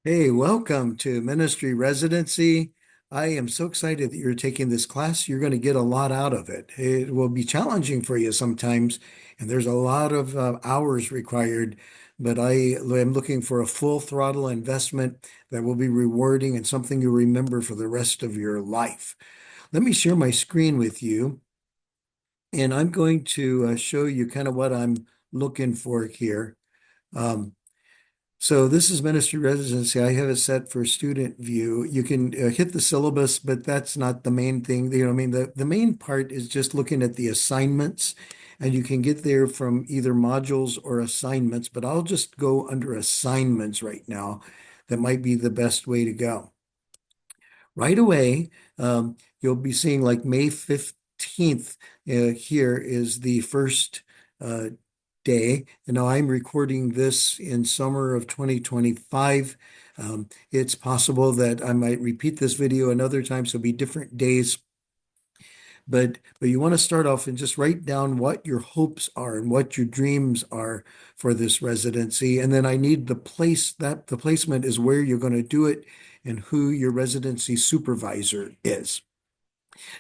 Hey, welcome to Ministry Residency. I am so excited that you're taking this class. You're going to get a lot out of it. It will be challenging for you sometimes, and there's a lot of hours required, but I am looking for a full throttle investment that will be rewarding and something you remember for the rest of your life. Let me share my screen with you, and I'm going to show you kind of what I'm looking for here. Um, so this is ministry residency. I have it set for student view. You can hit the syllabus, but that's not the main thing. I mean, the main part is just looking at the assignments, and you can get there from either modules or assignments, but I'll just go under assignments right now. That might be the best way to go. Right away, you'll be seeing like May 15th here is the first uh, day. And now I'm recording this in summer of 2025. It's possible that I might repeat this video another time, so it'll be different days. But you want to start off and just write down what your hopes are and what your dreams are for this residency. And then I need the place that the placement is where you're going to do it and who your residency supervisor is.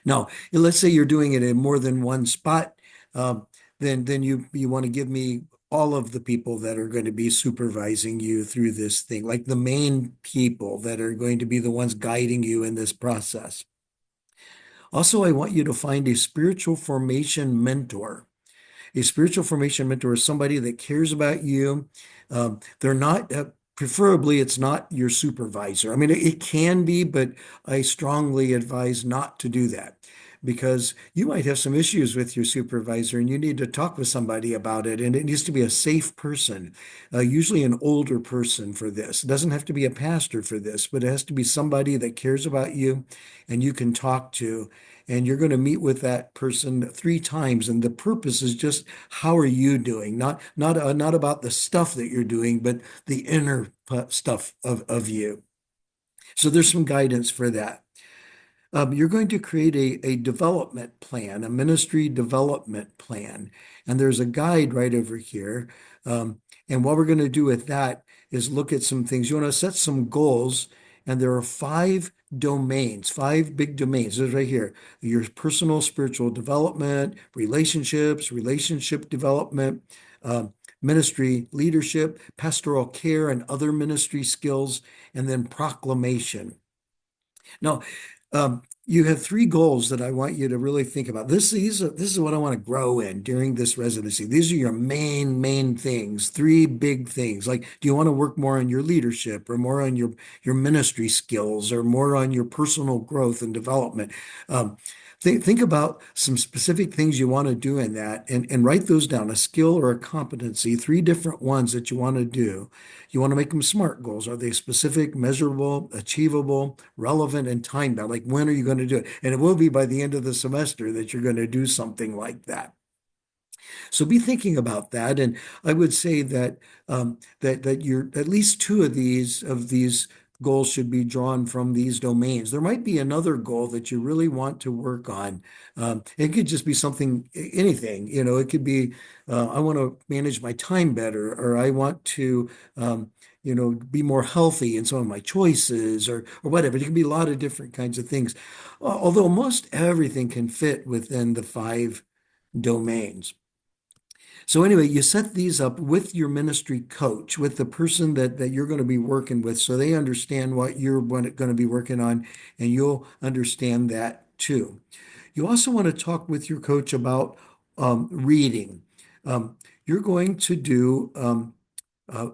Now, let's say you're doing it in more than one spot, then you want to give me all of the people that are going to be supervising you through this thing, like the main people that are going to be the ones guiding you in this process. Also, I want you to find a spiritual formation mentor. A spiritual formation mentor is somebody that cares about you. They're not, preferably, it's not your supervisor. I mean, it can be, but I strongly advise not to do that because you might have some issues with your supervisor and you need to talk with somebody about it. And it needs to be a safe person, usually an older person for this. It doesn't have to be a pastor for this, but it has to be somebody that cares about you and you can talk to, and you're going to meet with that person 3 times, and the purpose is just how are you doing, not about the stuff that you're doing, but the inner stuff of you. So there's some guidance for that. You're going to create a development plan, a ministry development plan. And there's a guide right over here. And what we're going to do with that is look at some things. You want to set some goals, and there are 5 domains, 5 big domains. This is right here: your personal spiritual development, relationships, relationship development, ministry leadership, pastoral care, and other ministry skills, and then proclamation. Now, you have 3 goals that I want you to really think about. This is what I want to grow in during this residency. These are your main things, 3 big things. Like, do you want to work more on your leadership or more on your ministry skills or more on your personal growth and development? Um, think about some specific things you want to do in that and write those down, a skill or a competency, 3 different ones that you want to do. You want to make them SMART goals. Are they specific, measurable, achievable, relevant, and time bound? Like, when are you going to do it? And it will be by the end of the semester that you're going to do something like that. So be thinking about that. And I would say that that you're at least 2 of these goals should be drawn from these domains. There might be another goal that you really want to work on. It could just be something, anything. It could be I want to manage my time better, or I want to be more healthy in some of my choices, or whatever. It can be a lot of different kinds of things. Although most everything can fit within the 5 domains. So anyway, you set these up with your ministry coach, with the person that you're going to be working with, so they understand what you're going to be working on, and you'll understand that too. You also want to talk with your coach about reading. You're going to do uh,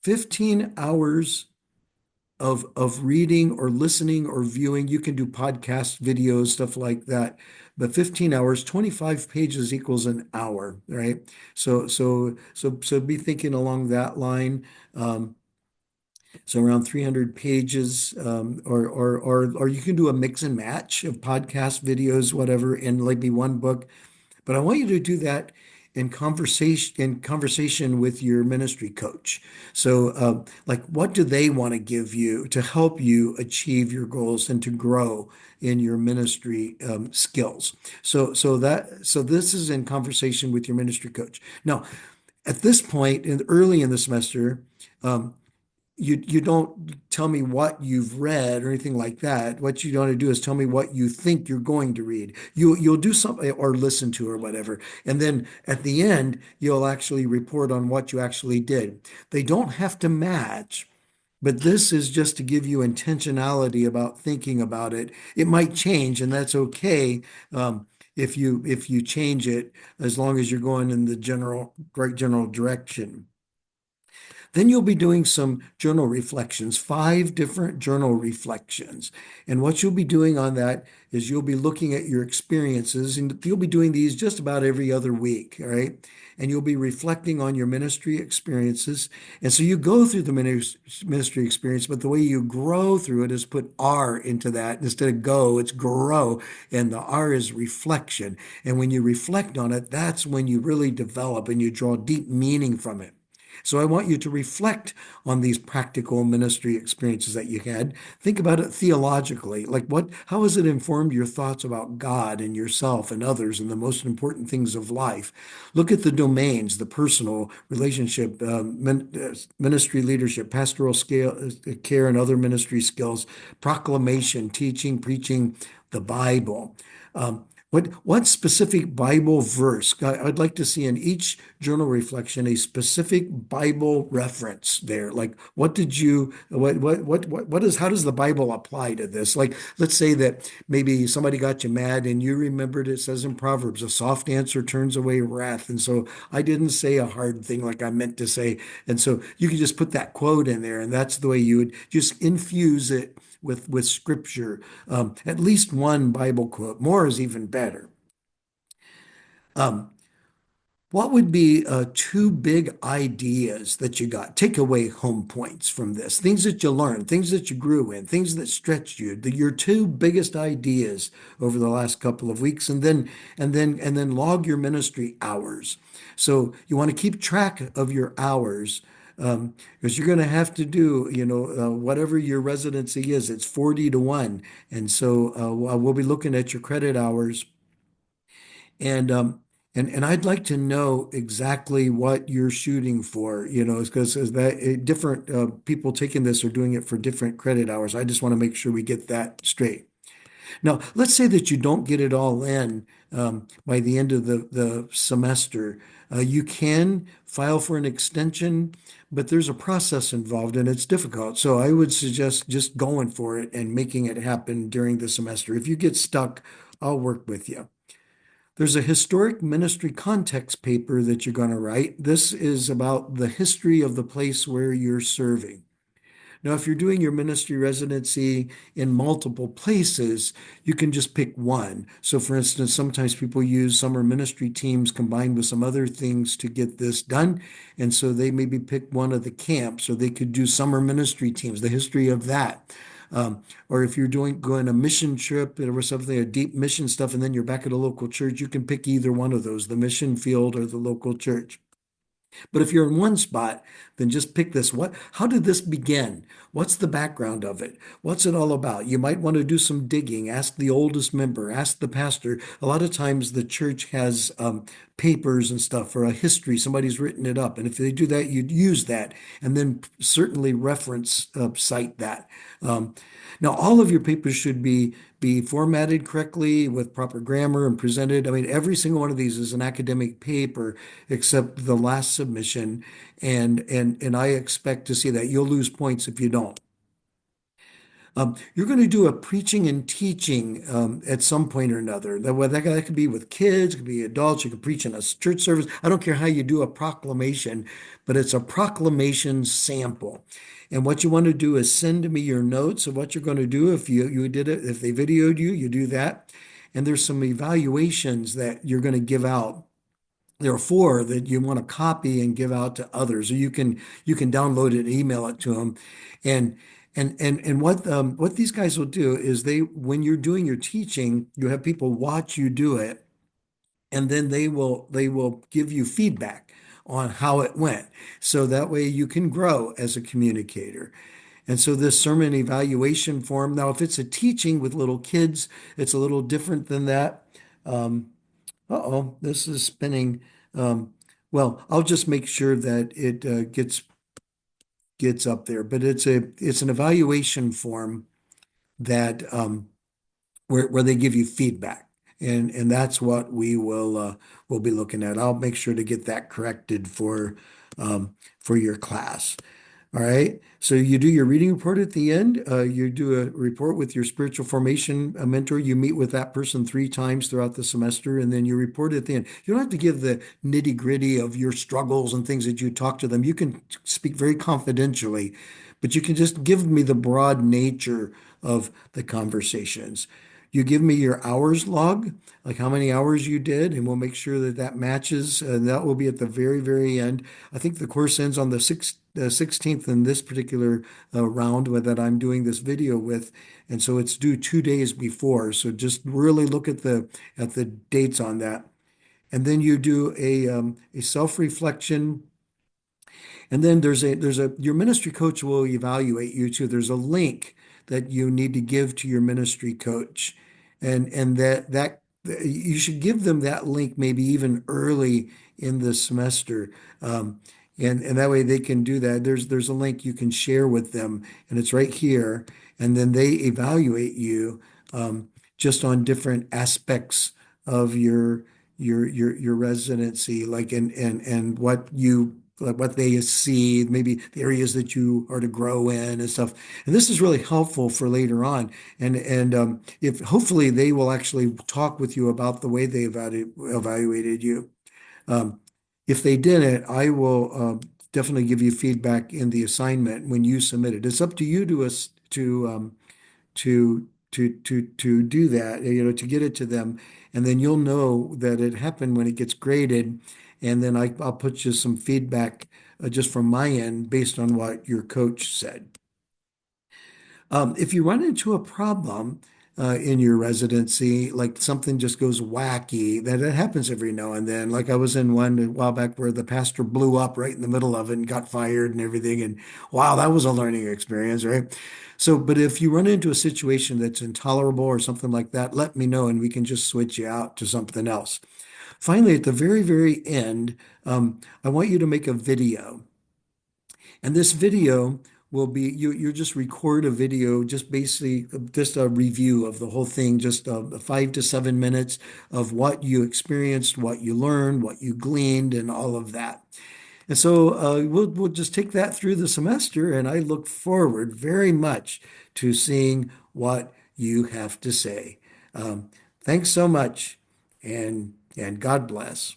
15 hours of reading or listening or viewing. You can do podcast videos, stuff like that. But 15 hours, 25 pages equals an hour, right? So be thinking along that line. So around 300 pages, or you can do a mix and match of podcast videos, whatever, in maybe one book. But I want you to do that in conversation with your ministry coach. So, like, what do they want to give you to help you achieve your goals and to grow in your ministry skills? So this is in conversation with your ministry coach. Now, at this point, early in the semester, um, you don't tell me what you've read or anything like that. What you want to do is tell me what you think you're going to read. You'll do something or listen to or whatever. And then at the end, you'll actually report on what you actually did. They don't have to match, but this is just to give you intentionality about thinking about it. It might change, and that's okay. If you change it, as long as you're going in the right general direction. Then you'll be doing some journal reflections, 5 different journal reflections. And what you'll be doing on that is you'll be looking at your experiences, and you'll be doing these just about every other week, all right? And you'll be reflecting on your ministry experiences. And so you go through the ministry experience, but the way you grow through it is put R into that. Instead of go, it's grow. And the R is reflection. And when you reflect on it, that's when you really develop and you draw deep meaning from it. So I want you to reflect on these practical ministry experiences that you had. Think about it theologically. Like how has it informed your thoughts about God and yourself and others and the most important things of life? Look at the domains, the personal relationship, ministry leadership, pastoral care and other ministry skills, proclamation, teaching, preaching, the Bible. What specific Bible verse? I'd like to see in each journal reflection a specific Bible reference there. Like, what did you, what is, how does the Bible apply to this? Like, let's say that maybe somebody got you mad and you remembered it says in Proverbs, a soft answer turns away wrath. And so I didn't say a hard thing like I meant to say. And so you could just put that quote in there, and that's the way you would just infuse it with scripture. At least one Bible quote. More is even better. Um, what would be 2 big ideas that you got? Takeaway home points from this, things that you learned, things that you grew in, things that stretched you. Your 2 biggest ideas over the last couple of weeks, and then log your ministry hours. So you want to keep track of your hours. Because you're going to have to do, whatever your residency is, it's 40 to 1. And so we'll be looking at your credit hours and I'd like to know exactly what you're shooting for, because that different people taking this are doing it for different credit hours. I just want to make sure we get that straight. Now, let's say that you don't get it all in by the end of the semester. You can file for an extension, but there's a process involved and it's difficult. So I would suggest just going for it and making it happen during the semester. If you get stuck, I'll work with you. There's a historic ministry context paper that you're going to write. This is about the history of the place where you're serving. Now, if you're doing your ministry residency in multiple places, you can just pick one. So, for instance, sometimes people use summer ministry teams combined with some other things to get this done. And so they maybe pick one of the camps, or they could do summer ministry teams, the history of that. Or if you're going a mission trip or something, a deep mission stuff, and then you're back at a local church, you can pick either one of those, the mission field or the local church. But if you're in one spot, then just pick this. How did this begin? What's the background of it? What's it all about? You might want to do some digging. Ask the oldest member, ask the pastor. A lot of times the church has papers and stuff for a history. Somebody's written it up. And if they do that, you'd use that and then certainly reference, cite that. Um, Now, all of your papers should be formatted correctly with proper grammar and presented. I mean, every single one of these is an academic paper except the last submission, and I expect to see that. You'll lose points if you don't. You're going to do a preaching and teaching at some point or another. That could be with kids, it could be adults. You could preach in a church service. I don't care how you do a proclamation, but it's a proclamation sample. And what you want to do is send me your notes of what you're going to do. If you did it, if they videoed you, you do that. And there's some evaluations that you're going to give out. There are 4 that you want to copy and give out to others, or you can download it and email it to them. And what these guys will do is when you're doing your teaching, you have people watch you do it, and then they will give you feedback on how it went. So that way you can grow as a communicator. And so this sermon evaluation form, now if it's a teaching with little kids, it's a little different than that. Um, uh-oh, this is spinning. Um, well, I'll just make sure that it gets up there, but it's an evaluation form that where they give you feedback. And that's what we'll be looking at. I'll make sure to get that corrected for your class. All right. So you do your reading report at the end. You do a report with your spiritual formation mentor. You meet with that person 3 times throughout the semester, and then you report at the end. You don't have to give the nitty-gritty of your struggles and things that you talk to them. You can speak very confidentially, but you can just give me the broad nature of the conversations. You give me your hours log, like how many hours you did, and we'll make sure that that matches. And that will be at the very, very end. I think the course ends on the 16th in this particular round that I'm doing this video with. And so it's due 2 days before. So just really look at the dates on that. And then you do a self-reflection, and then your ministry coach will evaluate you too. There's a link that you need to give to your ministry coach. And that you should give them that link maybe even early in the semester. And that way they can do that. There's a link you can share with them, and it's right here. And then they evaluate you just on different aspects of your residency, like and what you like what they see, maybe the areas that you are to grow in and stuff. And this is really helpful for later on. And if hopefully they will actually talk with you about the way they evaluated you. Um, if they didn't, I will definitely give you feedback in the assignment when you submit it. It's up to you to us to do that, to get it to them, and then you'll know that it happened when it gets graded, and then I'll put you some feedback just from my end based on what your coach said. If you run into a problem in your residency, like something just goes wacky, that it happens every now and then. Like I was in one a while back where the pastor blew up right in the middle of it and got fired and everything. And wow, that was a learning experience, right? So, but if you run into a situation that's intolerable or something like that, let me know and we can just switch you out to something else. Finally, at the very, very end, I want you to make a video. And this video will be you just record a video, just basically just a review of the whole thing, just 5 to 7 minutes of what you experienced, what you learned, what you gleaned, and all of that. And so we'll just take that through the semester, and I look forward very much to seeing what you have to say. Thanks so much, and God bless.